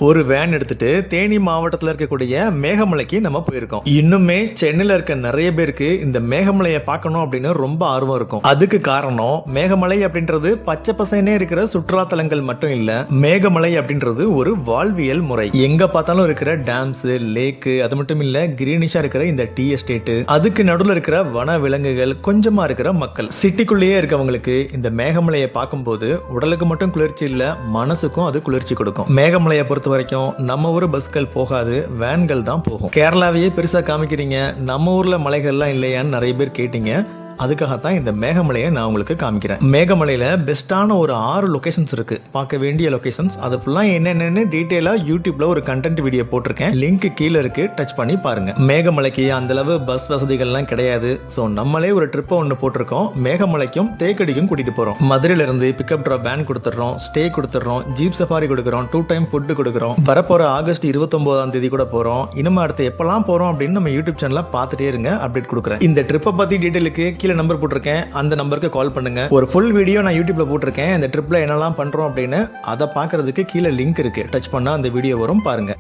ஒரு வேன் எடுத்துட்டு தேனி மாவட்டத்தில் இருக்கக்கூடிய மேகமலைக்கு நம்ம போயிருக்கோம். இன்னுமே சென்னையில இருக்க நிறைய பேருக்கு இந்த மேகமலையை பார்க்கணும் அப்படின்னு ரொம்ப ஆர்வம் இருக்கும். அதுக்கு காரணம் மேகமலை அப்படின்றது பச்சை பசைனே இருக்கிற சுற்றுலா தலங்கள் மட்டும் இல்ல, மேகமலை அப்படின்றது ஒரு வாழ்வியல் முறை. எங்க பார்த்தாலும் இருக்கிற டேம்ஸ், லேக்கு, அது மட்டும் இல்ல கிரீனிஷா இருக்கிற இந்த டீ எஸ்டேட், அதுக்கு நடுவில் இருக்கிற வன விலங்குகள், கொஞ்சமா இருக்கிற மக்கள், சிட்டிக்குள்ளேயே இருக்கவங்களுக்கு இந்த மேகமலையை பார்க்கும்போது உடலுக்கு மட்டும் குளிர்ச்சி இல்ல, மனசுக்கும் அது குளிர்ச்சி கொடுக்கும். மேகமலையை பொறுத்த வரைக்கும் நம்ம ஊர் பஸ்கள் போகாது, வேன்கள் தான் போகும். கேரளாவையே பெருசா காமிக்கிறீங்க, நம்ம ஊர்ல மலைகள்லாம் இல்லையான்னு நிறைய பேர் கேட்டீங்க. அதுக்காகத்தான் இந்த மேகமலையை நான் உங்களுக்கு காமிக்கிறேன். மேகமலையில பெஸ்டான ஒரு 6 லொகேஷன்ஸ் இருக்கு, பார்க்க வேண்டிய லொகேஷன்ஸ். அது ஃபுல்லாக என்னென்னு டீட்டெயிலா யூடியூப்ல ஒரு கண்டென்ட் வீடியோ போட்டிருக்கேன், லிங்க் கீழே இருக்கு, டச் பண்ணி பாருங்க. மேகமலைக்கு அந்த அளவு பஸ் வசதிகள்லாம் கிடையாது. ஸோ நம்மளே ஒரு ட்ரிப்பை ஒன்று போட்டிருக்கோம். மேகமலைக்கும் தேக்கடிக்கும் கூட்டிட்டு போறோம். மதுரையில இருந்து பிக்கப் ட்ராப் வேன் கொடுத்துட்றோம், ஸ்டே கொடுத்துட்றோம், ஜீப் சஃபாரி கொடுக்குறோம், 2 டைம் ஃபுட்டு கொடுக்குறோம். வரப்போற ஆகஸ்ட் 29ஆம் தேதி கூட போறோம். இனிமே அடுத்து எப்பெல்லாம் போறோம் அப்படின்னு நம்ம யூடியூப் சேனல்ல பார்த்துட்டே இருங்க, அப்டேட் கொடுக்குறேன். இந்த ட்ரிப்பை பத்தி டீட்டெயிலுக்கு கீழே நம்பர் போட்டிருக்கேன், அந்த நம்பருக்கு கால் பண்ணுங்க. ஒரு ஃபுல் வீடியோ நான் யூடியூப்ல போட்டிருக்கேன், இந்த ட்ரிப்ல என்னெல்லாம் பண்றோம் அப்படின்னு. அதை பார்க்கிறதுக்கு கீழே லிங்க் இருக்கு, டச் பண்ணா அந்த வீடியோ வரும், பாருங்க.